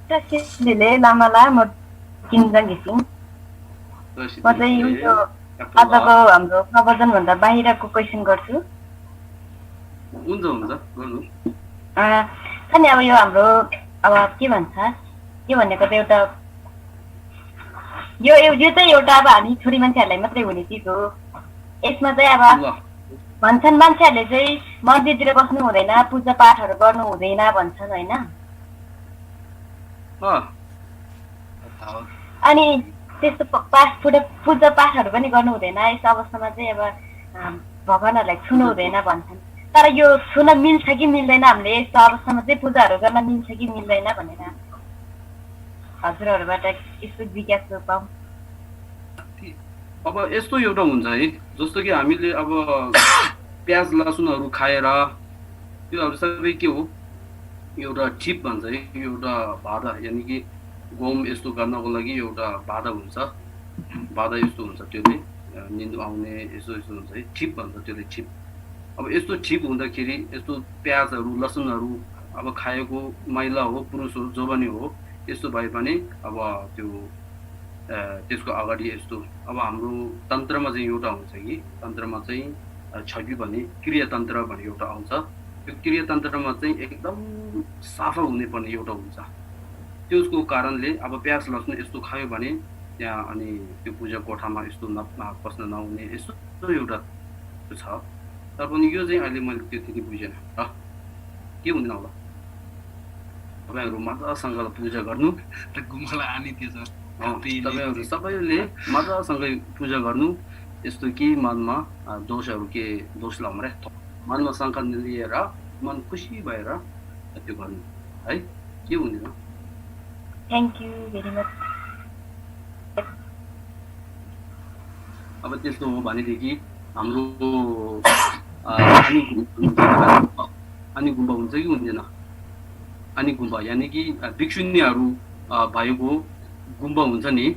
Tashile lamala mo kinjang gising. म चाहिँ यो आजको हाम्रो प्रवचनभन्दा बाहिरको क्वेसन गर्छु। हुन्छ हुन्छ गर्नु। अनि अब यो हाम्रो अब के भन्छ यो भनेको त एउटा यो चाहिँ एउटा अब हामी छोरी मान्छेहरूलाई मात्रै हुने चिज हो। यसमा चाहिँ अब भन्छन् मान्छेहरूले चाहिँ मन्दिरतिर बस्नु हुँदैन, पूजा पाठहरू गर्नु हुँदैन भन्छन् होइन। अनि त्यस्तो पूजा पाठहरू पनि गर्नु हुँदैन। यस्तो अवस्थामा चाहिँ अब भगवानहरूलाई छुनु हुँदैन भन्छन्। तर यो छुन मिल्छ कि मिल्दैन, हामीले यस्तो अवस्थामा चाहिँ पूजाहरू गर्न मिल्छ कि मिल्दैन भनेर हजुरहरूबाट यस्तो जिज्ञासा पाऊँ। अब यस्तो एउटा हुन्छ है, जस्तो कि हामीले अब प्याज लसुनहरू खाएर त्योहरू सबै के हो एउटा छिप भन्छ है, एउटा बाधा, यानि कि गम यस्तो गर्नको लागि एउटा बाधा हुन्छ। बाधा यस्तो हुन्छ, त्यसले निन्द आउने यस्तो यस्तो हुन्छ है, छिप भन्छ त्यसले, छिप। अब यस्तो छिप हुँदाखेरि यस्तो प्याजहरू लसुनहरू अब खाएको महिला हो पुरुष हो जो पनि हो यस्तो भए पनि अब त्यो त्यसको अगाडि यस्तो अब हाम्रो तन्त्रमा चाहिँ एउटा हुन्छ कि तन्त्रमा चाहिँ छवि भने क्रियातन्त्र भन्ने एउटा आउँछ। त्यो क्रियातन्त्रमा चाहिँ एकदम साफा हुने पर्ने एउटा हुन्छ। त्यसको कारणले अब प्याज लसुन यस्तो खायो भने त्यहाँ अनि त्यो पूजा कोठामा यस्तो पस्न नहुने यस्तो एउटा छ। तर पनि यो चाहिँ अहिले मैले त्यति बुझेन र के हुँदैन होला। तपाईँहरू मजासँग पूजा गर्नु र गुम्बालाई आनी त्यो छ। तपाईँहरू सबैले मजासँग पूजा गर्नु। यस्तो कि मनमा दोषहरू के दोष लाउनु रे, मनमा शङ्का लिएर मन खुसी भएर त्यो गर्नु है, के हुँदैन। Thank you very much. अब त्यस्तो हो भनेदेखि हाम्रो अनि गुम्बा हुन्छ कि हुँदैन। अनि गुम्बा यानि कि भिक्षुनीहरू भएको गुम्बा हुन्छ नि,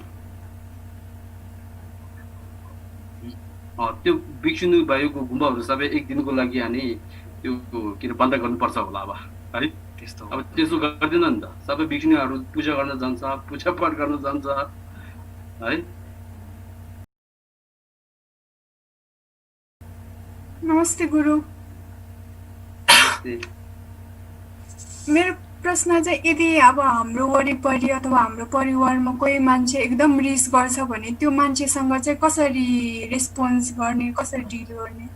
त्यो भिक्षुनी भएको गुम्बाहरू सबै एक दिनको लागि अनि त्यो के अरे बन्द गर्नुपर्छ होला अब है। त्यस्तो अब त्यसो गर्दैन नि त, सबै भिक्षुनीहरू पूजा गर्न जान्छ, पूजा पाठ गर्न जान्छ है। नमस्ते गुरु। मेरो प्रश्न चाहिँ यदि अब हाम्रो वरिपरि अथवा हाम्रो परिवारमा कोही मान्छे एकदम रिस गर्छ भने त्यो मान्छेसँग चाहिँ कसरी रेस्पोन्स गर्ने, कसरी डिल गर्ने?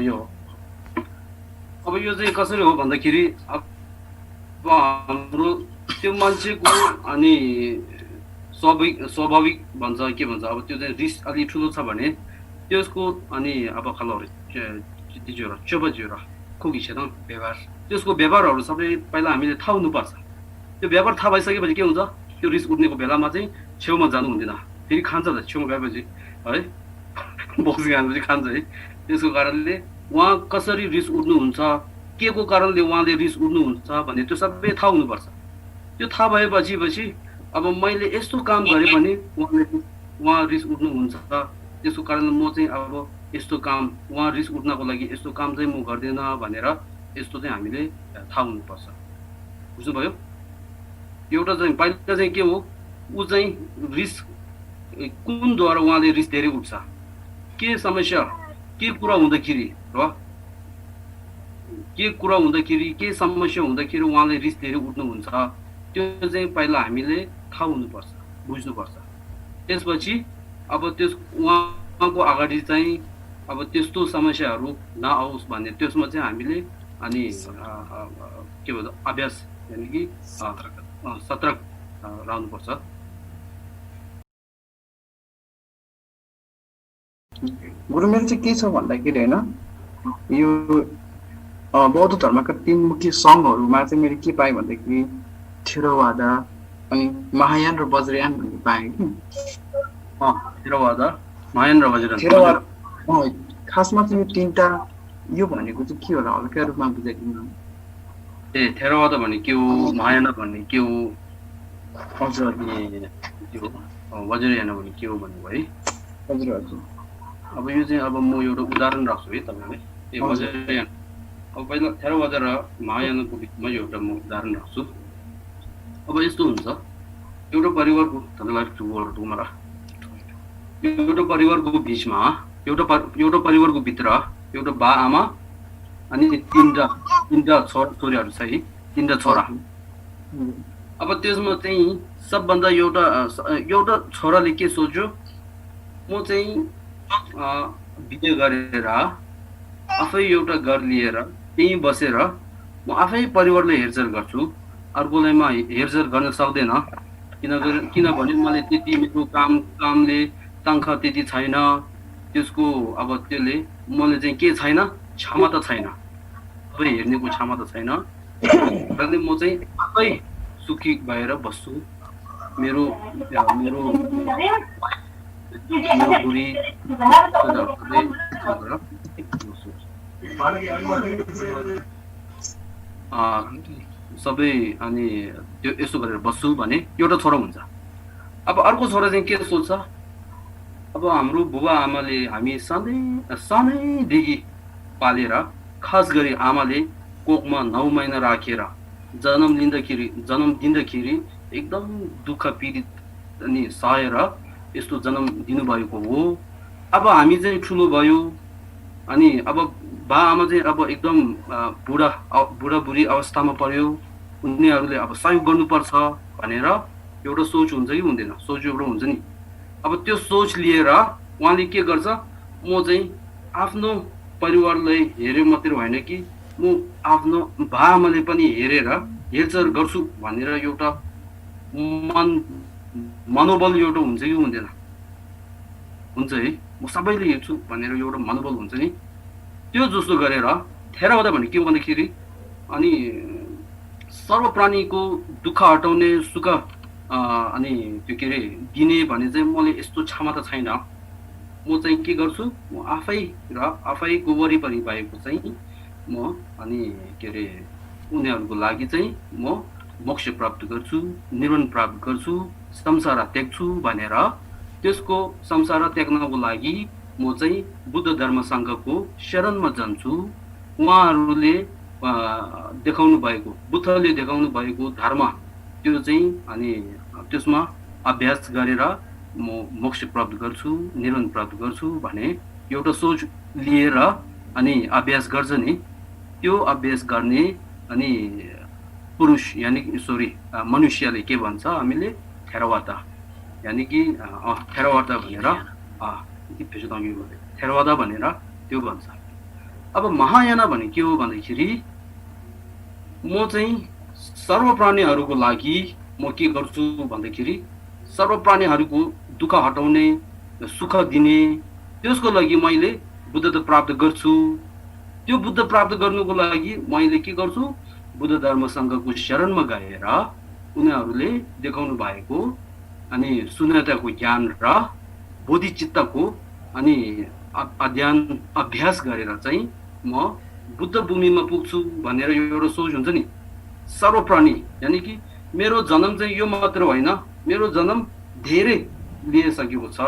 यो अब यो चाहिँ कसरी हो भन्दाखेरि अब हाम्रो त्यो मान्छेको अनि स्वाभाविक भन्छ के भन्छ, अब त्यो चाहिँ रिस अलि ठुलो छ भने त्यसको अनि अब खालहरू चोबज्यूर खोकी छ व्यवहार, त्यसको व्यवहारहरू सबै पहिला हामीले थाहा हुनुपर्छ। त्यो व्यवहार थाहा भइसकेपछि के हुन्छ, त्यो रिस उठ्नेको बेलामा चाहिँ छेउमा जानु हुँदैन, फेरि खान्छ त छेउमा गएपछि है, बक्सी खाएपछि खान्छ है। त्यसको कारणले उहाँ कसरी रिस उठ्नुहुन्छ, के को कारणले उहाँले रिस उठ्नुहुन्छ भन्ने त्यो सबै थाहा हुनुपर्छ। त्यो थाहा भएपछि अब मैले यस्तो काम गरेँ भने उहाँ रिस उठ्नुहुन्छ, त्यसको कारण म चाहिँ अब यस्तो काम उहाँ रिस उठ्नको लागि यस्तो काम चाहिँ म गर्दैन भनेर यस्तो चाहिँ हामीले थाहा हुनुपर्छ। बुझ्नुभयो? एउटा चाहिँ पहिला चाहिँ के हो, ऊ चाहिँ रिस कुनद्वारा उहाँले रिस धेरै उठ्छ, के समस्या के कुरा हुँदाखेरि र के कुरा हुँदाखेरि के समस्या हुँदाखेरि उहाँले रिस धेरै उठ्नुहुन्छ, त्यो चाहिँ पहिला हामीले थाहा हुनुपर्छ, बुझ्नुपर्छ। त्यसपछि अब त्यस उहाँको अगाडि चाहिँ अब त्यस्तो समस्याहरू नआओस् भन्ने त्यसमा चाहिँ हामीले अनि के भन्छ अभ्यास यानि कि सतर्क रहनुपर्छ। गुरु मेरो चाहिँ के छ भन्दाखेरि होइन, यो बौद्ध धर्मका 3 मुख्य सङ्घहरूमा चाहिँ मैले के पाएँ भन्दाखेरि थेरवादा अनि महायान र वज्रयान भन्ने पाएँ कि। थेरवादा महायान र वज्रयान। थेरवादा खासमा चाहिँ यो 3टा यो भनेको चाहिँ के होला हल्का रूपमा बुझाइदिनु। थेरवादा भन्ने के हो, महायान भन्ने के हो, हजुर त्यो वज्रयान भन्ने के हो भन्नुभयो है। हजुर हजुर। अब यो चाहिँ अब म एउटा उदाहरण राख्छु है तपाईँलाई। वज्रयान अब पहिला थेरवादा र महायानको बिचमा एउटा म उदाहरण राख्छु। अब यस्तो हुन्छ एउटा परिवारको तपाईँलाई टुगोलहरु मला एउटा परिवारको बीचमा एउटा परिवारको भित्र एउटा बा आमा अनि तीनटा छोराहरू छ है, तीनटा छोरा। अब त्यसमा चाहिँ सबभन्दा एउटा छोराले के सोच्यो, म चाहिँ बिहे गरेर आफै एउटा घर लिएर त्यही बसेर म आफै परिवारलाई हेरचाह गर्छु, अर्कोलाई म हेरचाह गर्न सक्दैन, किनभने मलाई त्यति मेरो कामले तनखा त्यति छैन, त्यसको अब त्यसले मलाई चाहिँ के छैन, क्षमता छैन, सबै हेर्नेको क्षमता छैन, र म चाहिँ आफै सुखी भएर बस्छु, मेरो बुढी सबै अनि त्यो यसो गरेर बस्छु भने एउटा छोरा हुन्छ। अब अर्को छोरा चाहिँ के सोच्छ, अब हाम्रो बुबा आमाले हामी सानैदेखि पालेर, खास गरी आमाले कोखमा 9 महिना राखेर जन्म दिँदाखेरि एकदम दुःख पीडित अनि सहेर यस्तो जन्म दिनुभएको हो। अब हामी चाहिँ ठुलो भयो अनि अब बा आमा चाहिँ अब एकदम बुढी अवस्थामा पर्यो, उनीहरूले अब सहयोग गर्नुपर्छ भनेर एउटा सोच हुन्छ कि हुँदैन, सोच एउटा हुन्छ नि। अब त्यो सोच लिएर उहाँले के गर्छ, म चाहिँ आफ्नो परिवारलाई हेरे मात्रै होइन कि म आफ्नो बा आमाले पनि हेरचाह गर्छु भनेर एउटा मनोबल एउटा हुन्छ कि हुँदैन, हुन्छ है, म सबैले हेर्छु भनेर एउटा मनोबल हुन्छ नि। त्यो जस्तो गरेर थेरावादा भने के भन्दाखेरि अनि सर्वप्राणीको दुःख हटाउने सुख अनि त्यो के अरे दिने भने चाहिँ मैले यस्तो क्षमता छैन, म चाहिँ के गर्छु, म आफैको वरिपरि भएको चाहिँ म अनि के अरे उनीहरूको लागि चाहिँ म मोक्ष प्राप्त गर्छु, निर्वाण प्राप्त गर्छु, संसार त्याग्छु भनेर त्यसको संसार त्याग्नको लागि म चाहिँ बुद्ध धर्म सङ्घको शरणमा जान्छु। उहाँहरूले बुद्धले देखाउनु भएको धर्म त्यो चाहिँ अनि त्यसमा अभ्यास गरेर म मोक्ष प्राप्त गर्छु, निर्वाण प्राप्त गर्छु भने एउटा सोच लिएर अनि अभ्यास गर्छ नि। त्यो अभ्यास गर्ने अनि पुरुष यानि मनुष्यले के भन्छ, हामीले थेरावादा यानि कि थेरावादा भनेर थेरावादा भनेर त्यो भन्छ। अब महायाना भने के हो भन्दाखेरि म चाहिँ सर्वप्राणीहरूको लागि म के गर्छु भन्दाखेरि सर्वप्राणीहरूको दुःख हटाउने, सुख दिने, त्यसको लागि मैले बुद्धता प्राप्त गर्छु। त्यो बुद्ध प्राप्त गर्नुको लागि मैले के गर्छु, बुद्ध धर्म सङ्घको शरणमा गएर उनीहरूले देखाउनु भएको अनि शून्यताको ज्ञान र बोधिचित्तको अनि अभ्यास गरेर चाहिँ म बुद्ध भूमिमा पुग्छु भनेर एउटा सोच हुन्छ नि। सर्वप्राणी यानि कि मेरो जन्म चाहिँ यो मात्र होइन, मेरो जन्म धेरै लिइसकेको छ।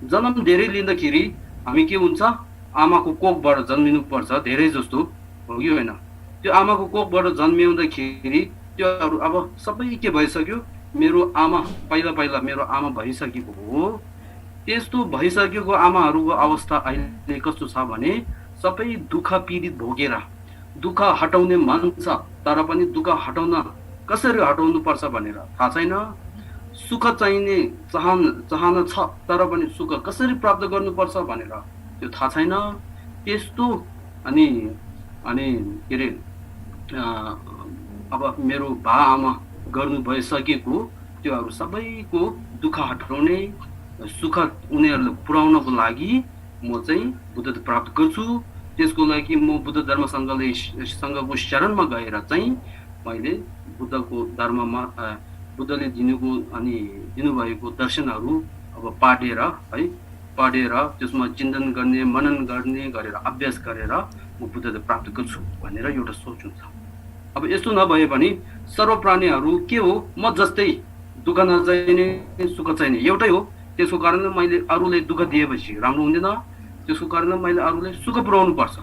जन्म धेरै लिँदाखेरि हामी के हुन्छ, आमाको कोखबाट जन्मिनु पर्छ धेरै जस्तो हो कि होइन। त्यो आमाको कोखबाट जन्मिँदाखेरि त्यो अब सबै के भइसक्यो, मेरो आमा पहिला मेरो आमा भइसकेको हो। त्यस्तो भइसकेको आमाहरूको अवस्था अहिले कस्तो छ भने सबै दुःख पीडित भोगेर दुःख हटाउने मन छ, तर पनि दुःख हटाउन कसरी हटाउनु पर्छ भनेर थाहा छैन। सुख चाहिने चाहना छ, तर पनि सुख कसरी प्राप्त गर्नुपर्छ भनेर त्यो थाहा छैन। त्यस्तो अनि के अरे अब मेरो बा आमा गर्नु भइसकेको त्योहरू सबैको दुःख हटाउने, सुख उनीहरूलाई पुर्याउनको लागि म चाहिँ बुद्धता प्राप्त गर्छु। त्यसको लागि म बुद्ध धर्म सङ्घको शरणमा गएर चाहिँ मैले बुद्धको धर्ममा बुद्धले दिनुभएको दर्शनहरू अब पढेर त्यसमा चिन्तन गर्ने, मनन गर्ने गरेर अभ्यास गरेर म बुद्धता प्राप्त गर्छु भनेर एउटा सोच हुन्छ। अब यस्तो नभए भने सर्वप्राणीहरू के हो, म जस्तै दुःख नचाहिने, सुख चाहिने एउटै हो। त्यसको कारणले मैले अरूलाई दुःख दिएपछि राम्रो हुँदैन, त्यसको कारणले मैले अरूलाई सुख पुर्याउनु पर्छ।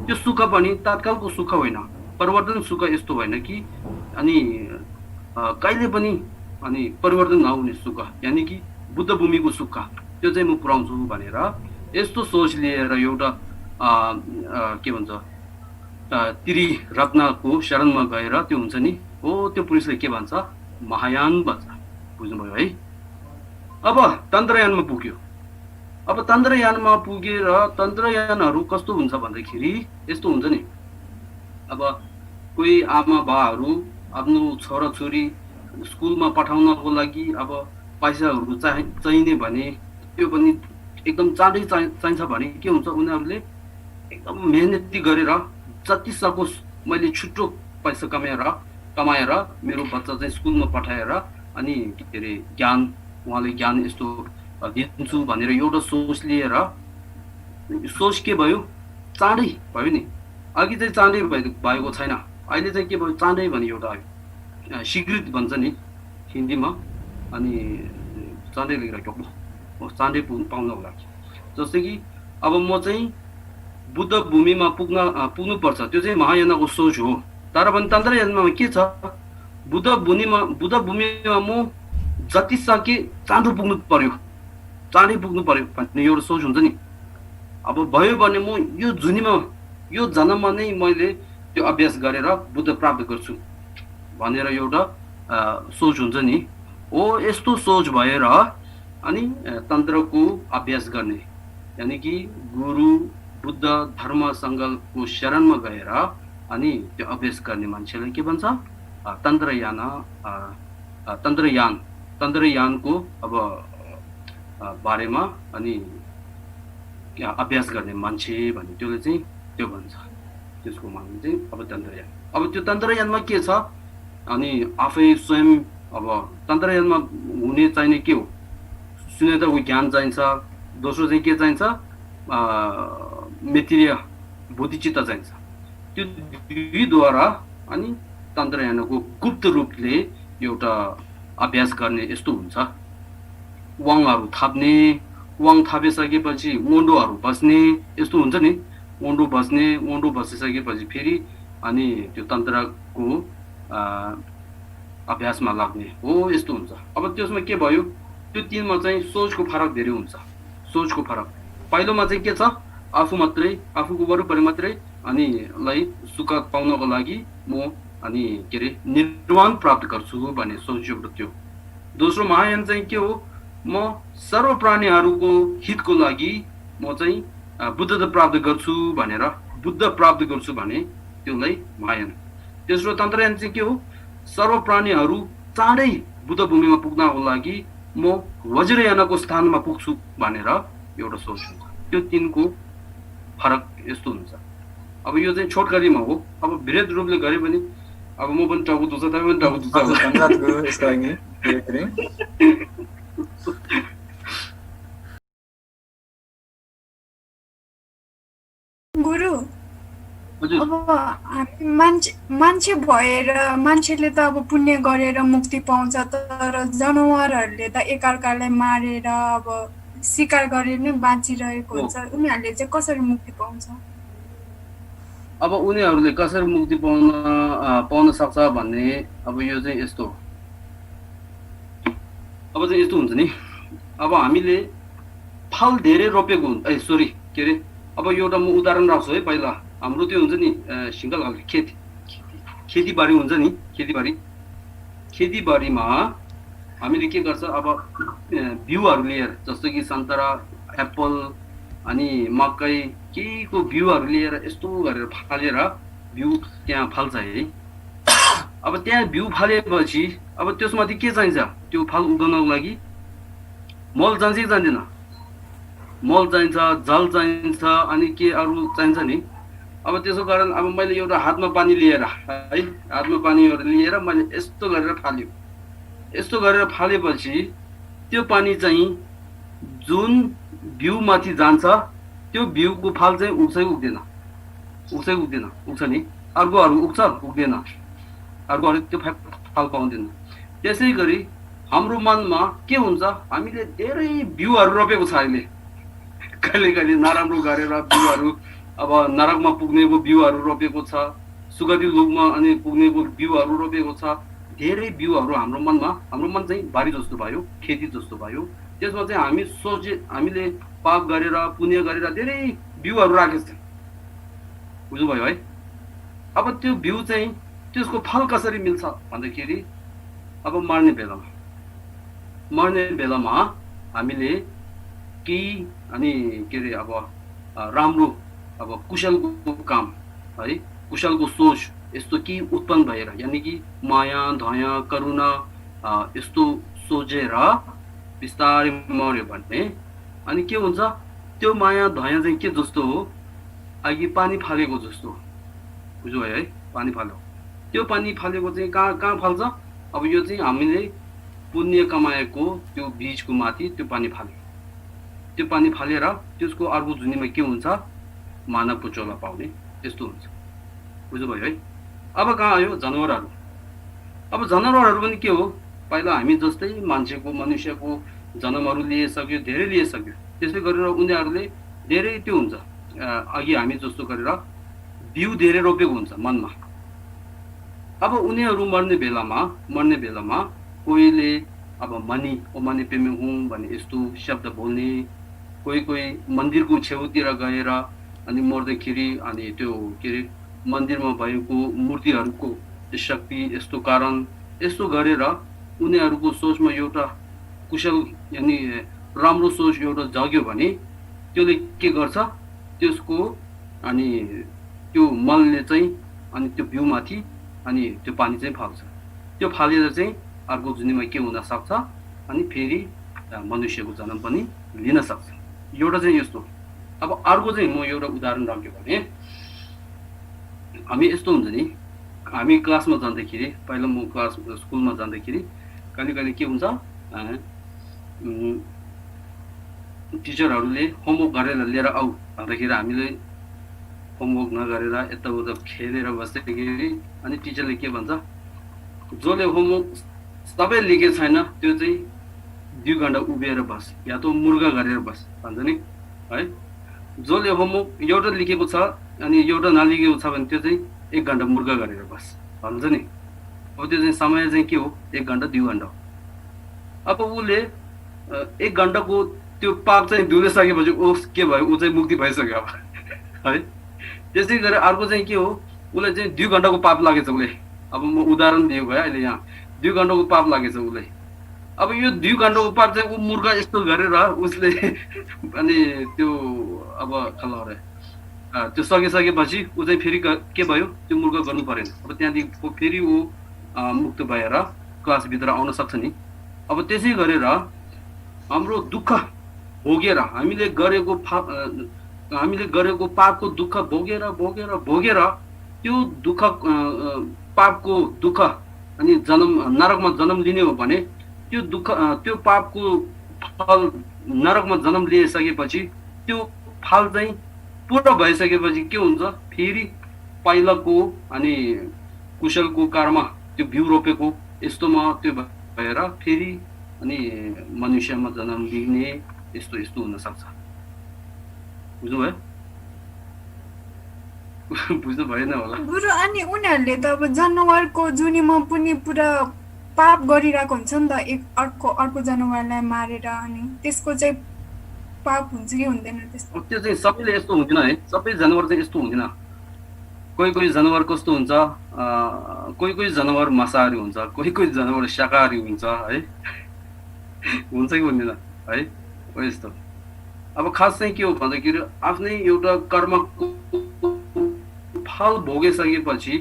त्यो सुख पनि तात्कालको सुख होइन, परिवर्तन सुख यस्तो होइन कि अनि कहिले पनि अनि परिवर्तन नहुने सुख यानि कि बुद्ध भूमिको सुख त्यो चाहिँ म पुर्याउँछु भनेर यस्तो सोच लिएर एउटा के भन्छ त्रिरत्नको शरणमा गएर त्यो हुन्छ नि हो त्यो पुरुषले के भन्छ महायान भन्छ बुझ्नुभयो है। अब तन्त्रयानमा पुग्यो। अब तन्त्रयानमा पुगेर तन्त्रयानहरू कस्तो हुन्छ भन्दाखेरि यस्तो हुन्छ नि अब कोही आमा बाहरू आफ्नो छोराछोरी स्कुलमा पठाउनको लागि अब पैसाहरू चाहिने भने त्यो पनि एकदम चाँडै चाहिन्छ भने के हुन्छ उनीहरूले एकदम मेहनती गरेर जति सकोस् मैले छुट्टो पैसा कमाएर मेरो बच्चा चाहिँ स्कुलमा पठाएर अनि के अरे ज्ञान उहाँले ज्ञान यस्तो दिन्छु भनेर एउटा सोच लिएर सोच के भयो चाँडै भयो नि। अघि चाहिँ चाँडै भएको छैन, अहिले चाहिँ के भयो चाँडै भने एउटा आयो शीघ्र भन्छ नि हिन्दीमा अनि चाँडै लेखेर चाँडै पाउनको लागि। जस्तै कि अब म चाहिँ बुद्ध भूमिमा पुग्नुपर्छ त्यो चाहिँ महायानको सोच हो। तर पनि तन्त्रयानमा के छ बुद्ध भूमिमा म जति सके चाँडो पुग्नु पर्यो चाँडै पुग्नु पर्यो भन्ने एउटा सोच हुन्छ नि। अब भयो भने म यो जन्ममा नै मैले त्यो अभ्यास गरेर बुद्ध प्राप्त गर्छु भनेर एउटा सोच हुन्छ नि हो। यस्तो सोच भएर अनि तन्त्रको अभ्यास गर्ने यानि कि गुरु बुद्ध धर्म सङ्घको शरणमा गएर अनि त्यो अभ्यास गर्ने मान्छेलाई के भन्छ तन्त्रयानको अब बारेमा अनि अभ्यास गर्ने मान्छे भन्ने त्यसले चाहिँ त्यो भन्छ। त्यसको मान्नु चाहिँ अब तन्त्रयान। अब त्यो तन्त्रयानमा के छ अनि आफै स्वयं अब तन्त्रयानमा हुने चाहिने के हो शून्यताको ज्ञान चाहिन्छ। दोस्रो चाहिँ के चाहिन्छ मेत्रीय बुद्धिचित्त चाहिन्छ। त्यो दुईद्वारा अनि तन्त्रयानको गुप्त रूपले एउटा अभ्यास गर्ने यस्तो हुन्छ। वाङहरू थाप्ने, वाङ थापिसकेपछि ओन्डोहरू बस्ने यस्तो हुन्छ नि। ओन्डो बसिसकेपछि फेरि अनि त्यो तन्त्रको अभ्यासमा लाग्ने हो यस्तो हुन्छ। अब त्यसमा के भयो त्यो तिनमा चाहिँ सोचको फरक धेरै हुन्छ। सोचको फरक पहिलोमा चाहिँ के छ आफूको वरिपरि मात्रै अनि लाई सुख पाउनको लागि म अनि के अरे निर्वाण प्राप्त गर्छु भन्ने सोच एउटा त्यो। दोस्रो महायान चाहिँ के हो म सर्व प्राणीहरूको हितको लागि म चाहिँ बुद्धता प्राप्त गर्छु भने त्यसलाई महायान। तेस्रो तन्त्रयान चाहिँ के हो सर्व प्राणीहरू चाँडै बुद्ध भूमिमा पुग्नको लागि म वज्रयानको स्थानमा पुग्छु भनेर एउटा सोच हुन्छ। त्यो तिनको फरक यस्तो हुन्छ। अब यो चाहिँ छोटकरीमा हो। अब वृहत रूपले गरे पनि अब म पनि टाउको दुख्छ तपाईँ पनि टाउको दुख्छ। गुरु अब मान्छे भएर मान्छेले त अब पुण्य गरेर मुक्ति पाउँछ, तर जनावरहरूले त एकअर्कालाई मारेर अब शिकार गरेर नै बाँचिरहेको हुन्छ। उनीहरूले चाहिँ कसरी मुक्ति पाउँछ? अब उनीहरूले कसरी मुक्ति पाउन सक्छ भन्ने अब यो चाहिँ यस्तो अब चाहिँ यस्तो हुन्छ नि। अब हामीले फल धेरै रोपेको के अरे अब एउटा म उदाहरण राख्छु है। पहिला हाम्रो त्यो हुन्छ नि सिङ्गल खालको खेतीबारी हुन्छ नि। खेतीबारीमा हामीले के गर्छ अब बिउहरू लिएर जस्तो कि सन्तरा एप्पल अनि मकै केहीको बिउहरू लिएर यस्तो गरेर फालेर बिउ त्यहाँ फल्छ है। अब त्यहाँ बिउ फालेपछि अब त्यसमाथि के चाहिन्छ त्यो फल उगाउनको लागि मल चाहिन्छ कि चाहिँदैन? मल चाहिन्छ, जल चाहिन्छ अनि के अरू चाहिन्छ नि। अब त्यसको कारण अब मैले एउटा हातमा पानी लिएर है हातमा पानीहरू लिएर मैले यस्तो गरेर फालेपछि त्यो पानी चाहिँ जुन बिउमाथि जान्छ त्यो बिउको फल चाहिँ उग्छ नि। अर्कोहरू उग्दैन, अर्कोहरू त्यो फल पाउँदैन। त्यसै गरी हाम्रो मनमा के हुन्छ हामीले धेरै बिउहरू रोपेको छ। अहिले कहिले नराम्रो गरेर बिउहरू अब नरकमा पुग्नेको बिउहरू रोपेको छ, सुगति लोकमा अनि पुग्नेको बिउहरू रोपेको छ, धेरै बिउहरू हाम्रो मन चाहिँ बारी जस्तो भयो, खेती जस्तो भयो। त्यसमा चाहिँ हामीले पाप गरेर पुण्य गरेर धेरै बिउहरू राखेको छ, बुझ्नुभयो है। अब त्यो बिउ चाहिँ त्यसको फल कसरी मिल्छ भन्दाखेरि अब मर्ने बेलामा हामीले केही अनि के अरे अब राम्रो अब कुशलको काम है, कुशलको सोच यस्तो केही उत्पन्न भएर, यानि कि माया दया करुणा यस्तो सोचेर बिस्तारै मर्यो भने अनि के हुन्छ, त्यो माया दया चाहिँ के जस्तो हो, अघि पानी फालेको जस्तो, बुझ्नुभयो है। पानी फाल्यो, त्यो पानी फालेको चाहिँ कहाँ फाल्छ, अब यो चाहिँ हामीले पुण्य कमाएको त्यो बीजको माथि त्यो पानी फाल्यो, त्यो पानी फालेर त्यसको अर्को जुनीमा के हुन्छ, मानवको चोला पाउने यस्तो हुन्छ, बुझ्नुभयो है। अब कहाँ आयो जनावरहरू। अब जनावरहरू पनि के हो, पहिला हामी जस्तै मान्छेको मनुष्यको जन्महरू लिइसक्यो, धेरै लिइसक्यो, त्यसै गरेर उनीहरूले धेरै त्यो हुन्छ, अघि हामी जस्तो गरेर बिउ धेरै रोपेको हुन्छ मनमा। अब उनीहरू मर्ने बेलामा कोहीले अब मनी पेमे हुँ भन्ने यस्तो शब्द बोल्ने, कोही मन्दिरको छेउतिर गएर अनि मर्दाखेरि अनि त्यो के अरे मन्दिरमा भएको मूर्तिहरूको शक्ति यस्तो कारण यस्तो गरेर उनीहरूको सोचमा एउटा कुशल यानि राम्रो सोच एउटा जाग्यो भने त्यसले के गर्छ, त्यसको अनि त्यो मलले चाहिँ अनि त्यो बिउमाथि अनि त्यो पानी चाहिँ फाल्छ। त्यो फालेर चाहिँ अर्को जुनीमा के हुन सक्छ, अनि फेरि मनुष्यको जन्म पनि लिन सक्छ। एउटा चाहिँ यस्तो। अब अर्को चाहिँ म एउटा उदाहरण राख्यो भने हामी यस्तो हुन्छ नि, हामी क्लासमा जाँदाखेरि, पहिला म स्कुलमा जाँदाखेरि कहिले के हुन्छ, टिचरहरूले होमवर्क गरेर लिएर आऊ भन्दाखेरि हामीले होमवर्क नगरेर यताउता खेलेर बस्दाखेरि अनि टिचरले के भन्छ, जसले होमवर्क सबै लेखेको छैन त्यो चाहिँ 2 घण्टा उभिएर बस, या त मुर्गा गरेर बस भन्छ नि है। जसले होमवर्क एउटा लेखेको छ अनि एउटा नलेखेको छ भने त्यो चाहिँ 1 घण्टा मुर्गा गरेर बस भन्छ नि। अब त्यो चाहिँ समय चाहिँ के हो, 1 घण्टा 2 घण्टा। अब उसले 1 घण्टाको त्यो पाप चाहिँ धुलिसकेपछि के भयो, ऊ चाहिँ मुक्ति भइसक्यो अब है। त्यसै गरी अर्को चाहिँ के हो, उसलाई चाहिँ 2 घण्टाको पाप लागेछ उसले। अब म उदाहरण दिएको है, अहिले यहाँ 2 घण्टाको पाप लागेछ उसलाई। अब यो 2 घण्टाको पाप चाहिँ ऊ मुर्गा यस्तो गरेर उसले अनि त्यो अब खलाउरे त्यो सकेपछि ऊ चाहिँ फेरि के भयो, त्यो मुर्गा गर्नु परेन। अब त्यहाँदेखि फेरि ऊ मुक्त भएर क्लासभित्र आउन सक्छ नि। अब त्यसै गरेर हाम्रो दुःख भोगेर हामीले गरेको पापको दुःख भोगेर त्यो दुःख पापको दुःख अनि नरकमा जन्म लिने हो भने त्यो दुःख त्यो पापको फल नरकमा जन्म लिइसकेपछि त्यो फल चाहिँ पूर्ण भइसकेपछि के हुन्छ, फेरि पहिलाको अनि कुशलको कर्म त्यो बिउ रोपेको यस्तोमा त्यो भएर फेरि अनि मनुष्यमा जन्म लिने यस्तो हुन सक्छ। बुझ्नुभयो? बुझ्नु भएन होला गुरु। अनि उनीहरूले त अब जनावरको जुनीमा पनि पुरा पाप गरिरहेको हुन्छ नि त, अर्को जनावरलाई मारेर, अनि त्यसको चाहिँ पाप हुन्छ कि हुँदैन त्यस्तो? त्यो चाहिँ सबैले यस्तो हुँदैन है, सबै जनावर चाहिँ यस्तो हुँदैन। कोही जनावर कस्तो हुन्छ, कोही जनावर मांसाहारी हुन्छ, कोही जनावर शाकाहारी हुन्छ है, हुन्छ कि हुँदैन है, हो यस्तो। अब खास चाहिँ के हो भन्दाखेरि आफ्नै एउटा कर्मको फल भोगिसकेपछि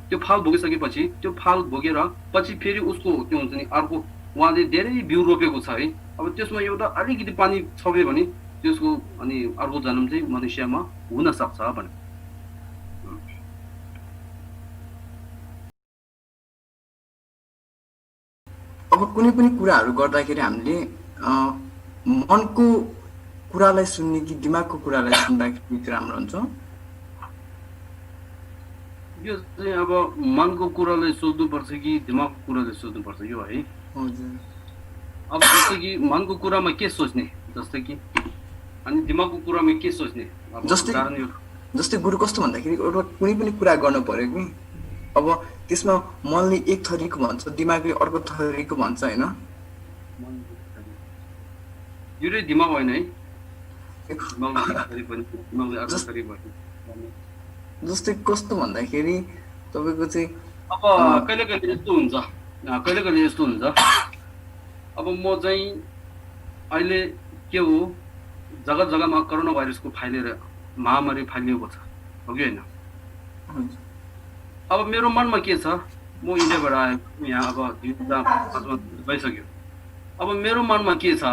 त्यो फल भोगेर पछि फेरि उसको त्यो हुन्छ नि अर्को उहाँले धेरै बिउ रोपेको छ है। अब त्यसमा एउटा अलिकति पानी छप्यो भने त्यसको अनि अर्को जन्म चाहिँ मनुष्यमा हुन सक्छ भने। अब कुनै पनि कुराहरू गर्दाखेरि हामीले मनको कुरालाई सुन्ने कि दिमागको कुरालाई सुन्दाखेरि राम्रो हुन्छ? यो चाहिँ अब मनको कुरालाई सोध्नुपर्छ कि दिमागको कुरालाई सोध्नुपर्छ यो है। हजुर। अब जस्तै कि मनको कुरामा के सोच्ने, जस्तै कि अनि दिमागको कुरामा के सोच्ने। जस्तै गुरु कस्तो भन्दाखेरि एउटा कुनै पनि कुरा गर्नु पर्यो कि अब त्यसमा मनले एक थरीको भन्छ, दिमागले अर्को थरीको भन्छ होइन? यो रे दिमाग होइन है, दिमागले अर्को थरी भयो। जस्तै कस्तो भन्दाखेरि तपाईँको चाहिँ अब कहिले कहिले यस्तो हुन्छ, अब म चाहिँ अहिले के हो, जग्गा जग्गामा कोरोना भाइरसको महामारी फैलिएको छ, हो कि होइन? अब मेरो मनमा के छ, म इन्डियाबाट आएको यहाँ अब 2005 मा भइसक्यो। अब मेरो मनमा के छ,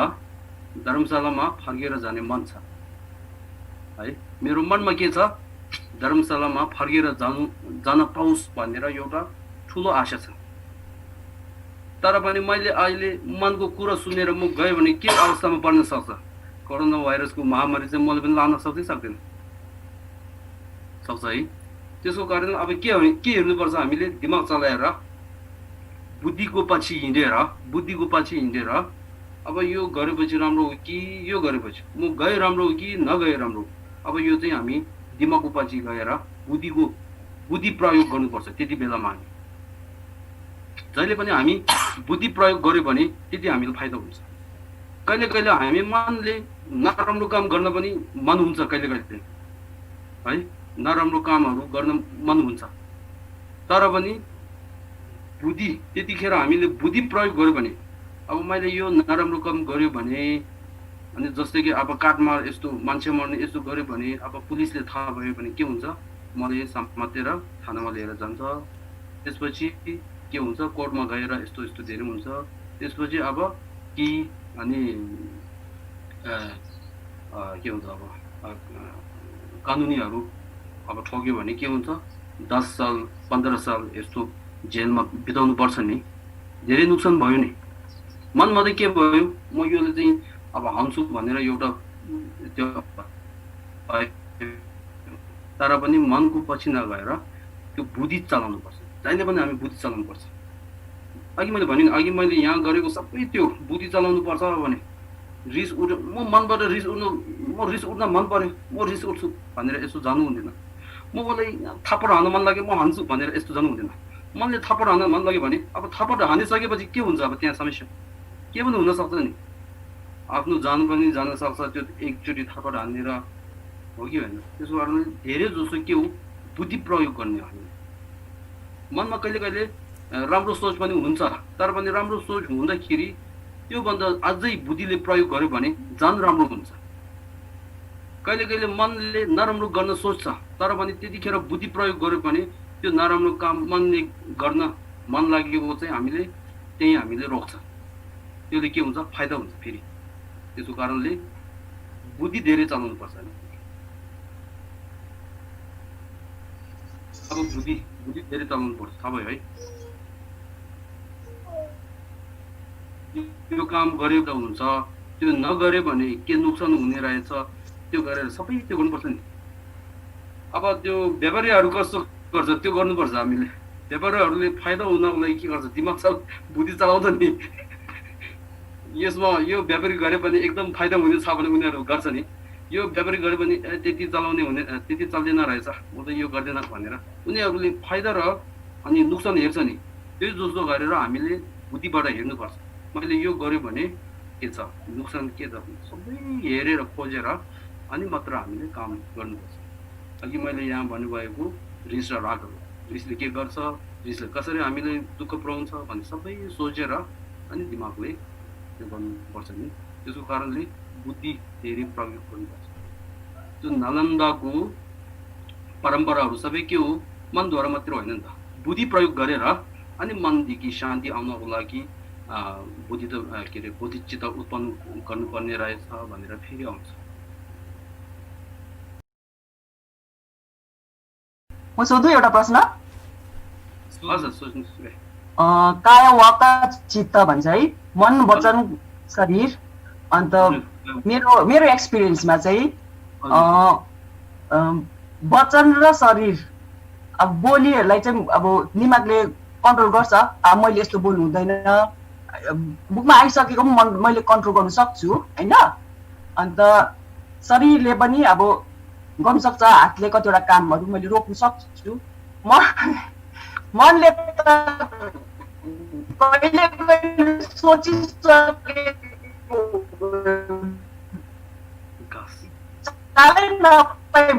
धर्मशालामा फर्केर जाने मन छ है। मेरो मनमा के छ, धर्मशालामा फर्केर जान पाओस् भनेर एउटा ठुलो आशा छ। तर पनि मैले अहिले मनको कुरा सुनेर म गएँ भने के अवस्थामा पर्न सक्छ? कोरोना भाइरसको महामारी चाहिँ मैले पनि लान सक्दैन, सक्छ है। त्यसको कारण अब के हेर्नुपर्छ, हामीले दिमाग चलाएर बुद्धिको पछि हिँडेर अब यो गरेपछि राम्रो हो कि यो गरेपछि म गए राम्रो हो कि नगए राम्रो हो, अब यो चाहिँ हामी दिमागको पछि गएर बुद्धि प्रयोग गर्नुपर्छ। त्यति बेलामा हामी जहिले पनि हामी बुद्धि प्रयोग गर्यो भने त्यति हामीलाई फाइदा हुन्छ। कहिले कहिले हामी मनले नराम्रो काम गर्न पनि मन हुन्छ, कहिले कहिले है नराम्रो कामहरू गर्न मन हुन्छ। तर पनि त्यतिखेर हामीले बुद्धि प्रयोग गर्यो भने, अब मैले यो नराम्रो काम गर्यो भने, अनि जस्तै कि अब काठमा यस्तो मान्छे मर्ने यस्तो गर्यो भने, अब पुलिसले थाहा भयो भने के हुन्छ, मलाई समातेर थानामा लिएर जान्छ। त्यसपछि के हुन्छ, कोर्टमा गएर यस्तो धेरै हुन्छ। त्यसपछि अब अनि के हुन्छ, अब कानुनीहरू अब ठोक्यो भने के हुन्छ, 10 साल 15 साल यस्तो जेलमा बिताउनु पर्छ नि। धेरै नोक्सान भयो नि। मनमा चाहिँ के भयो, म योले चाहिँ अब हान्छु भनेर एउटा त्यो, तर पनि मनको पछि नगएर त्यो बुद्धि चलाउनु पर्छ। जहिले पनि हामी बुद्धि चलाउनु पर्छ। अघि मैले यहाँ गरेको सबै त्यो बुद्धि चलाउनु पर्छ भने रिस उठ्यो, म मनबाट रिस उठ्न मन पर्यो, म रिस उठ्छु भनेर यस्तो जानु हुँदैन। मलाई थप्पड हान्न मन लाग्यो, म हान्छु भनेर यस्तो जानु हुँदैन। मनले थप्पड हान्न मन लाग्यो भने अब थप्पड हानिसकेपछि के हुन्छ, अब त्यहाँ समस्या के पनि हुनसक्छ नि। आफ्नो जान पनि जान सक्छ त्यो एकचोटि थप्पड हानेर, हो कि होइन? त्यसको कारणले धेरै जसो के हो, बुद्धि प्रयोग गर्ने हो। मनमा कहिले कहिले राम्रो सोच पनि हुन्छ, तर पनि राम्रो सोच हुँदाखेरि त्योभन्दा अझै बुद्धिले प्रयोग गर्यो भने झन् राम्रो हुन्छ। कहिले कहिले मनले नराम्रो गर्न सोच्छ, तर पनि त्यतिखेर बुद्धि प्रयोग गर्यो भने त्यो नराम्रो काम मनले गर्न मन लागेको चाहिँ हामीले रोक्छ। त्यसले के हुन्छ, फाइदा हुन्छ फेरि। त्यसको कारणले बुद्धि धेरै चलाउनु पर्छ। अब बुद्धि धेरै चलाउनु पर्छ, थाहा भयो है। त्यो काम गरे त हुन्छ, त्यो नगरे भने के नोक्सान हुने रहेछ, त्यो गरेर सबै त्यो गर्नुपर्छ नि। अब त्यो व्यापारीहरू कस्तो गर्छ त्यो गर्नुपर्छ हामीले। व्यापारीहरूले फाइदा हुनको लागि के गर्छ, बुद्धि चलाउँछ नि। यसमा यो व्यापारी गरे पनि एकदम फाइदा हुने छ भने उनीहरू गर्छ नि। यो व्यापारी गरे पनि त्यति चल्दैन रहेछ, म त यो गर्दैन भनेर उनीहरूले फाइदा र अनि नोक्सान हेर्छ नि। त्यो जस्तो गरेर हामीले बुद्धिबाट हेर्नुपर्छ। मैले यो गर्यो भने के छ, नोक्सान के छ, सबै हेरेर खोजेर अनि मात्र हामीले काम गर्नुपर्छ। अघि मैले यहाँ भन्नुभएको रिस र रागहरू, रिसले के गर्छ, रिसले कसरी हामीले दुःख पुर्याउँछ भन्ने सबै सोचेर अनि दिमागले त्यो गर्नुपर्छ नि। त्यसको कारणले बुद्धि धेरै प्रयोग गर्नुपर्छ। त्यो नालन्दाको परम्पराहरू सबै के हो, मनद्वारा मात्र होइन नि त, बुद्धि प्रयोग गरेर अनि मनदेखि शान्ति आउनको लागि बोधिचित्त उत्पन्न गर्नुपर्ने रहेछ भनेर फेरि आउँछ। म सोध्नु एउटा प्रश्न? हजुर सोच्नुहोस्। काया वाक चित्त भन्छ है, मन वचन शरीर। अन्त मेरो एक्सपिरियन्समा चाहिँ वचन र शरीर, अब बोलीहरूलाई चाहिँ अब दिमागले कन्ट्रोल गर्छ। मैले यस्तो बोल्नु हुँदैन, बुकमा आइसकेको पनि मैले कन्ट्रोल गर्नु सक्छु होइन। अन्त शरीरले पनि अब गर्नु सक्छ, हातले कतिवटा कामहरू मैले रोक्नु सक्छु। मनले त कहिले कहिले सोचिसकेको चालै नपाए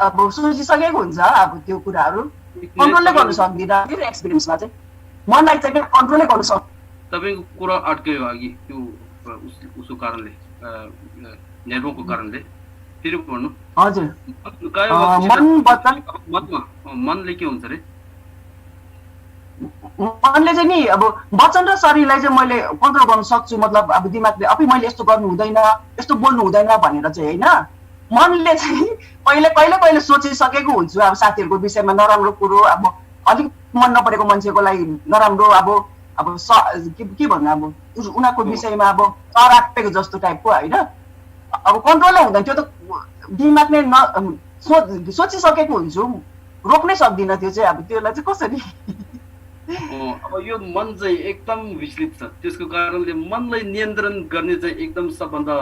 अब सोचिसकेको हुन्छ अब त्यो कुराहरू कन्ट्रोलै गर्न सक्दिनँ मेरो एक्सपिरियन्समा चाहिँ मनलाई चाहिँ कन्ट्रोलै गर्न सक्छ तपाईँको कुरा अड्क्यो अघि त्यो उसको कारणले नेटवर्कको कारणले फेरि भन्नु हजुर मनले के हुन्छ अरे मनले चाहिँ नि अब वचन र शरीरलाई चाहिँ मैले कन्ट्रोल गर्न सक्छु मतलब अब दिमागले अब मैले यस्तो गर्नु हुँदैन यस्तो बोल्नु हुँदैन भनेर चाहिँ होइन मनले चाहिँ कहिले कहिले कहिले सोचिसकेको हुन्छु अब साथीहरूको विषयमा नराम्रो कुरो अब अलिक मन नपरेको मान्छेको लागि नराम्रो अब के भन्नु अब उनीहरूको विषयमा अब चरापेको जस्तो टाइपको होइन अब कन्ट्रोलै हुँदैन त्यो त दिमागले सोचिसकेको हुन्छु रोक्नै सक्दिनँ त्यो चाहिँ अब त्यसलाई चाहिँ कसरी अब यो मन चाहिँ एकदम विचलित छ त्यसको कारणले मनलाई नियन्त्रण गर्ने चाहिँ एकदम सबभन्दा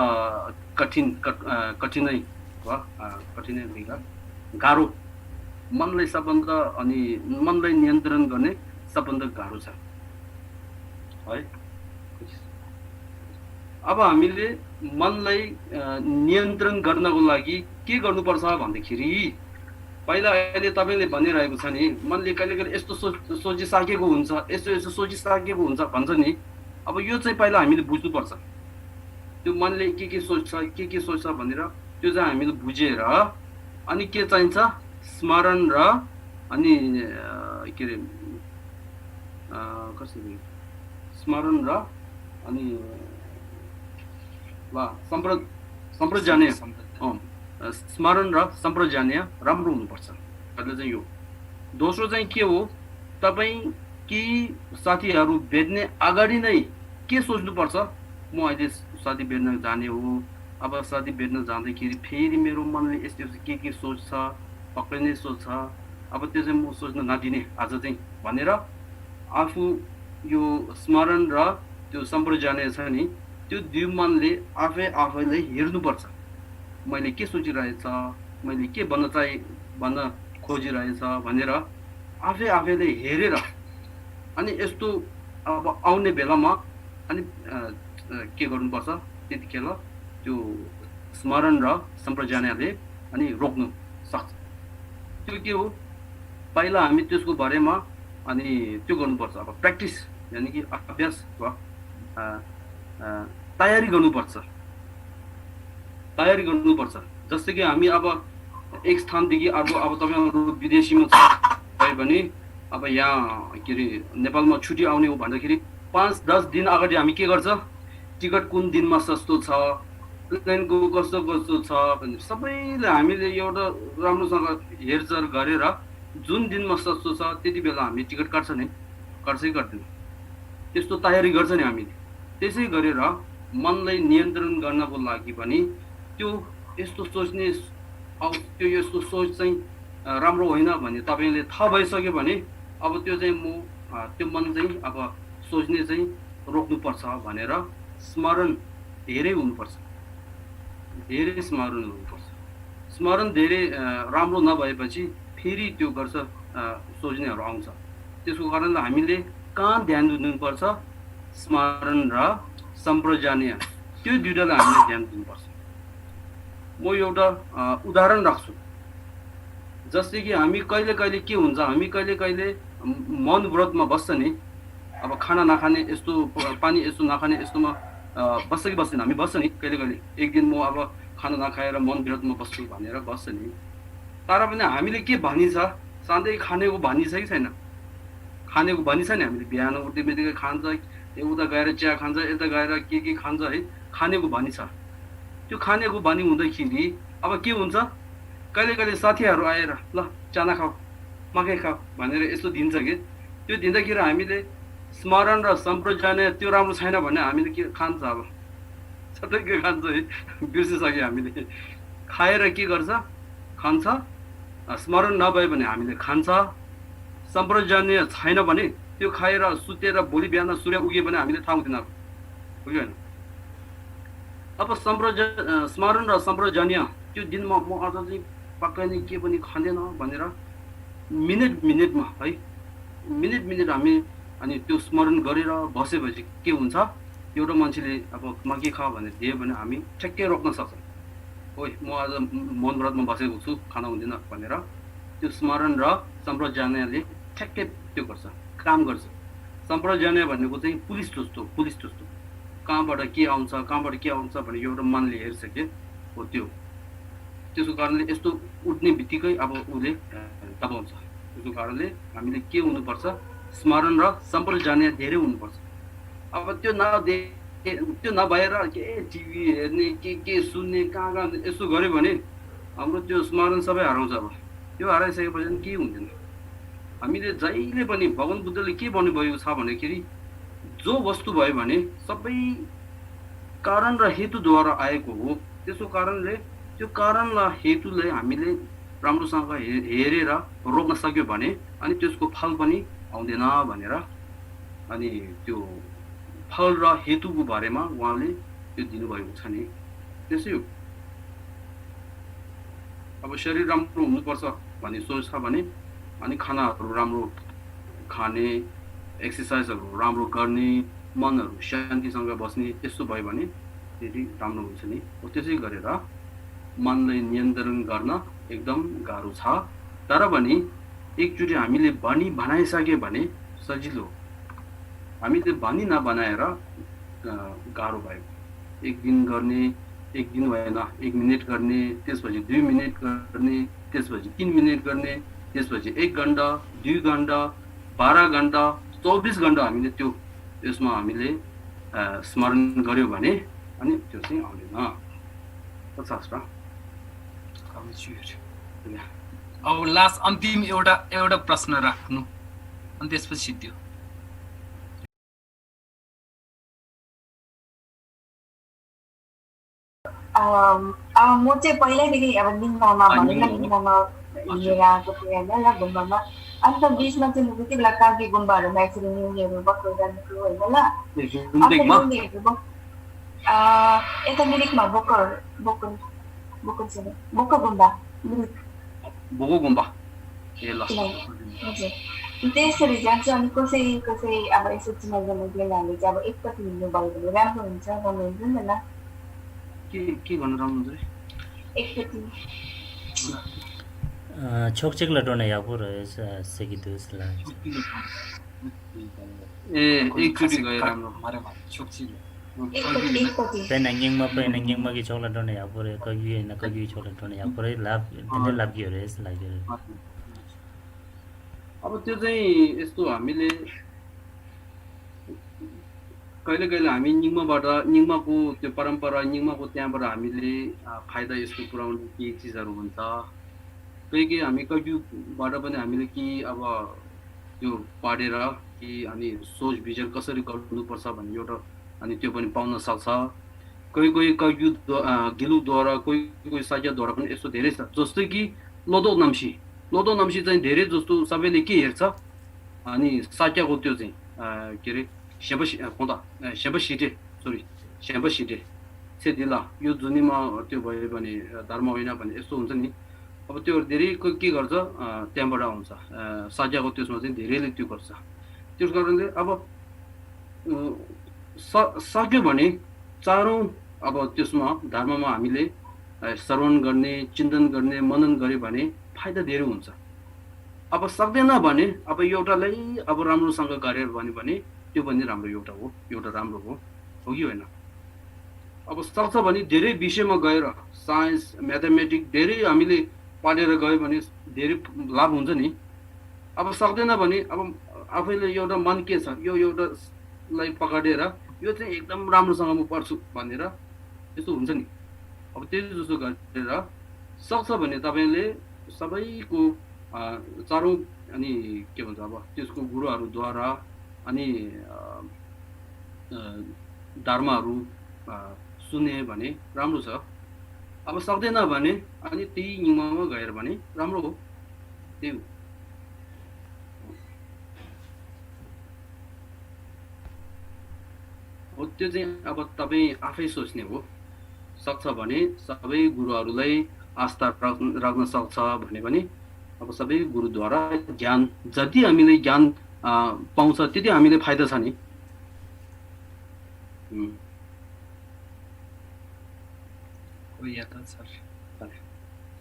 कठिनै गाह्रो मनलाई सबभन्दा अनि मनलाई नियन्त्रण गर्ने सबभन्दा गाह्रो छ है अब हामीले मनलाई नियन्त्रण गर्नको लागि के गर्नुपर्छ भन्दाखेरि पहिला अहिले तपाईँले भनिरहेको छ नि मनले कहिले कहिले यस्तो सोचिसकेको हुन्छ यस्तो सोचिसकेको हुन्छ भन्छ नि अब यो चाहिँ पहिला हामीले बुझ्नुपर्छ त्यो मनले के सोच्छ भनेर त्यो चाहिँ हामीले बुझेर अनि के चाहिन्छ स्मरण र अनि के अरे कसरी स्मरण र अनि सम्प्रजानीय स्मरण र सम्प्रजानीय राम्रो हुनुपर्छ अहिले चाहिँ यो दोस्रो चाहिँ के हो तपाईँ कि साथीहरू भेट्ने अगाडि नै के सोच्नुपर्छ म अहिले साथी भेट्न जाने हो अब साथी भेट्न जाँदाखेरि फेरि मेरो मनले यस्तो के सोच्छ पक्कै नै सोच्छ अब त्यो चाहिँ म सोच्न नदिने आज चाहिँ भनेर आफू यो स्मरण र त्यो सम्प्रजानीय छ नि त्यो दुई मनले आफैलाई हेर्नुपर्छ मैले के सोचिरहेछ मैले के भन्न खोजिरहेछ भनेर आफैले हेरेर अनि यस्तो अब आउने बेलामा अनि के गर्नुपर्छ त्यतिखेर त्यो स्मरण र सम्प्रजानीयले अनि रोक्नु सक्छ त्यो के हो पहिला हामी त्यसको बारेमा अनि त्यो गर्नुपर्छ अब प्र्याक्टिस यानि कि अभ्यास वा तयारी गर्नुपर्छ जस्तै कि हामी अब एक स्थानदेखि अर्को अब तपाईँहरू विदेशीमा छ भने अब यहाँ के अरे नेपालमा छुट्टी आउने हो भन्दाखेरि 5-10 दिन अगाडि हामी के गर्छ टिकट कुन दिनमा सस्तो छ प्लेनको कस्तो छ भने सबैले हामीले एउटा राम्रोसँग हेरचाह गरेर जुन दिनमा सस्तो छ त्यति बेला हामी टिकट काट्छ नि काट्छै काट्दैन त्यस्तो तयारी गर्छ नि हामीले त्यसै गरेर मनलाई नियन्त्रण गर्नको लागि पनि त्यो यस्तो सोच्ने त्यो यस्तो सोच चाहिँ राम्रो होइन भने तपाईँले थाहा भइसक्यो भने अब त्यो चाहिँ त्यो मन चाहिँ अब सोच्ने चाहिँ रोक्नुपर्छ भनेर स्मरण धेरै हुनुपर्छ स्मरण धेरै राम्रो नभएपछि फेरि त्यो गर्छ सोच्नेहरू आउँछ त्यसको कारणले हामीले कहाँ ध्यान दिनुपर्छ स्मरण र सम्प्रजानीय त्यो दुईटालाई हामीले ध्यान दिनुपर्छ म एउटा उदाहरण राख्छु जस्तै कि हामी कहिले कहिले के हुन्छ हामी कहिले कहिले मौन व्रतमा बस्छ नि अब खाना नखाने यस्तो पानी यस्तो नखाने यस्तोमा बस्छ कि बस्दैन हामी बस्छ नि कहिले कहिले एक दिन म अब खाना नखाएर मौन व्रतमा बस्छु भनेर बस्छ नि तर पनि हामीले के भनी छ सधैँ खानेको भनी छ कि छैन खानेको भनी छ नि हामीले बिहान उठ्दै बित्तिकै खान्छ उता गएर चिया खान्छ यता गएर के खान्छ है खानेको भनी छ त्यो खानेको बानी हुँदाखेरि अब के हुन्छ कहिले कहिले साथीहरू आएर ल चाना खाऊ मकै खाऊ भनेर यस्तो दिन्छ कि त्यो दिँदाखेरि हामीले स्मरण र सम्प्रजानीय त्यो राम्रो छैन भने हामीले के खान्छ अब सबै के खान्छ है बिर्सिसक्यो हामीले खाएर के गर्छ खान्छ स्मरण नभए भने हामीले खान्छ सम्प्रजानीय छैन भने त्यो खाएर सुतेर भोलि बिहान सूर्य उगे भने हामीले थाहा हुँदैन हो कि होइन अब स्मरण र सम्प्रजानीय त्यो दिनमा म आज चाहिँ पक्कै नै के पनि खाँदैन भनेर मिनेटमा है मिनेट मिनेट हामी अनि त्यो स्मरण गरेर बसेपछि के हुन्छ एउटा मान्छेले अब म के खा भनेर दियो भने हामी ठ्याक्कै रोक्न सक्छौँ ओइ म आज मौन व्रतमा बसेको छु खाना हुँदैन भनेर त्यो स्मरण र सम्प्रज्ञानले ठ्याक्कै त्यो गर्छ काम गर्छ सम्प्रज्ञान भनेको चाहिँ पुलिस जस्तो कहाँबाट के आउँछ भने एउटा मनले हेर्छ के हो त्यो त्यसको कारणले यस्तो उठ्ने बित्तिकै अब उसले दबाउँछ त्यसको कारणले हामीले के हुनुपर्छ स्मरण र सम्प्रज्ञान धेरै हुनुपर्छ अब त्यो नभएर के टिभी हेर्ने के सुन्ने कहाँ यसो गर्यो भने हाम्रो त्यो स्मरण सबै हराउँछ अब त्यो हराइसकेपछि के हुँदैन हामीले जहिले पनि भगवान बुद्धले के भन्नुभएको छ भन्दाखेरि जो वस्तु भयो भने सबै कारण र हेतुद्वारा आएको हो त्यसको कारणले त्यो कारण र हेतुलाई हामीले राम्रोसँग हेरेर रोक्न सक्यो भने अनि त्यसको फल पनि आउँदैन भनेर अनि त्यो फल र हेतुको बारेमा उहाँले त्यो दिनुभएको छ नि त्यसै हो अब शरीर राम्रो हुनुपर्छ भन्ने सोच छ भने अनि खानाहरू राम्रो खाने एक्सर्साइजहरू राम्रो गर्ने मनहरू शान्तिसँग बस्ने त्यस्तो भयो भने फेरि राम्रो हुन्छ नि हो त्यसै गरेर मनलाई नियन्त्रण गर्न एकदम गाह्रो छ तर पनि एकचोटि हामीले बनाइसक्यो भने सजिलो हामीले नबनाएर गाह्रो भयो एक दिन गर्ने एक दिन भएन 1 मिनेट गर्ने त्यसपछि 2 मिनेट गर्ने त्यसपछि 3 मिनेट गर्ने त्यसपछि 1 घण्टा 2 घण्टा 12 घण्टा 24 घण्टा हामीले त्यो यसमा हामीले स्मरण गर्यो भने अनि त्यो चाहिँ आउँदैन 50 र अब लास्ट अन्तिम एउटा प्रश्न राख्नु अनि त्यसपछि सिद्धियो अब म चाहिँ पहिल्यैदेखि अब लिङ्गमा लिङ्गमा लिएर आएको थिएँ होइन ल गुम्बामा अन्त बिचमा चाहिँ म त्यति बेला कागे गुम्बाहरूमा यसरी न्युहरू बसेर जान्छु होइन ल यता मिरिकमा बोको गुम्बा त्यसरी जान्छ अनि कसै अब यसो चिनाजाना गेलाहरूले चाहिँ अब एकपट्टि हिँड्नु भयो भने राम्रो हुन्छ गर्नुहुन्छ नि त के गर्नु राम्रो हुन्छ एकपट्टि छोकचेक लटोने यापुर सेकिदुस ला एकचोटि गए राम्रो पेनंगिङमा कि छोला टोने यापुर कगी छोला टोने यापुर लाभ के रे यस लाग्यो अब त्यो चाहिँ यस्तो हामीले कहिले हामी निङमाको त्यो परम्परा निङमाको त्यहाँबाट हामीले फाइदा यस्तो पुर्याउने के चिजहरू हुन्छ केही हामी कगिबाट पनि हामीले कि अब त्यो पढेर कि अनि सोच विचार कसरी गर्नुपर्छ भन्ने एउटा अनि त्यो पनि पाउन सक्छ कोही गिलुद्वारा कोही साझाद्वारा पनि यस्तो धेरै छ जस्तै कि लोदो नम्सी चाहिँ धेरै जस्तो सबैले के हेर्छ अनि साक्याको त्यो चाहिँ के अरे स्याम्पा सिटे सेदिला यो जुनीमा त्यो भयो भने धर्म होइन भने यस्तो हुन्छ नि अब त्यो धेरै के गर्छ त्यहाँबाट आउँछ साझाको त्यसमा चाहिँ धेरैले त्यो गर्छ त्यस कारणले अब सक्यो भने चारौँ अब त्यसमा धर्ममा हामीले श्रवण गर्ने चिन्तन गर्ने मनन गऱ्यो भने फाइदा धेरै हुन्छ अब सक्दैन भने अब एउटालाई अब राम्रोसँग गरेर भने त्यो पनि राम्रो एउटा राम्रो हो कि होइन अब सक्छ भने धेरै विषयमा गएर साइन्स म्याथमेटिक्स धेरै हामीले पढेर गयो भने धेरै लाभ हुन्छ नि अब सक्दैन भने अब आफैले एउटा मन के छ यो एउटालाई पकडेर यो चाहिँ एकदम राम्रोसँग म पढ्छु भनेर त्यस्तो हुन्छ नि अब त्यही जस्तो गरेर सक्छ भने तपाईँले सबैको चारौँ अनि के भन्छ अब त्यसको गुरुहरूद्वारा अनि धर्महरू सुने भने राम्रो छ अब सक्दैन भने अनि त्यही नियममा गएर भने राम्रो हो त्यही हो त्यो चाहिँ अब तपाईँ आफै सोच्ने हो सक्छ भने सबै गुरुहरूलाई आस्था राख्न सक्छ भने पनि अब सबै गुरुद्वारा ज्ञान जति हामीले ज्ञान पाउँछ त्यति हामीले फाइदा छ नि हो या त सर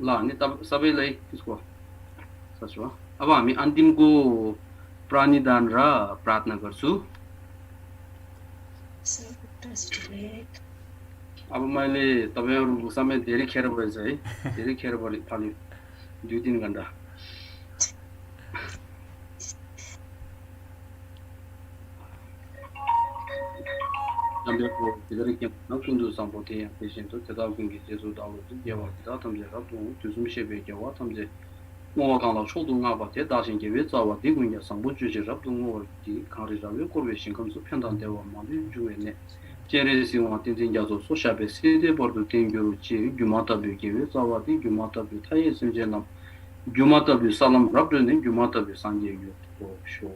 ल अनि सबैलाई त्यसको सच भयो अब हामी अन्तिमको प्राणीदान र प्रार्थना गर्छु अब मैले तपाईहरुको समय धेरै खेर भएछ है धेरै खेर थाल्यो 2-3 घण्टा Andrepo Federico Nakundu Sampote Patient to the King Jesu Dao Yavatam Rapu to Zumshebe Yawatam Mokan Chodung about it, Dashing Givits, our digging at some butcher up to more the country corporation comes to Pendan Deva Mandi Juene. Jerez you want in Yazo Soshabe City, Bordo Tingu, Gumata Bukivits, our Gumata Butayas in Genam. Gumata Busalam Rabdun, Gumata Busangi show.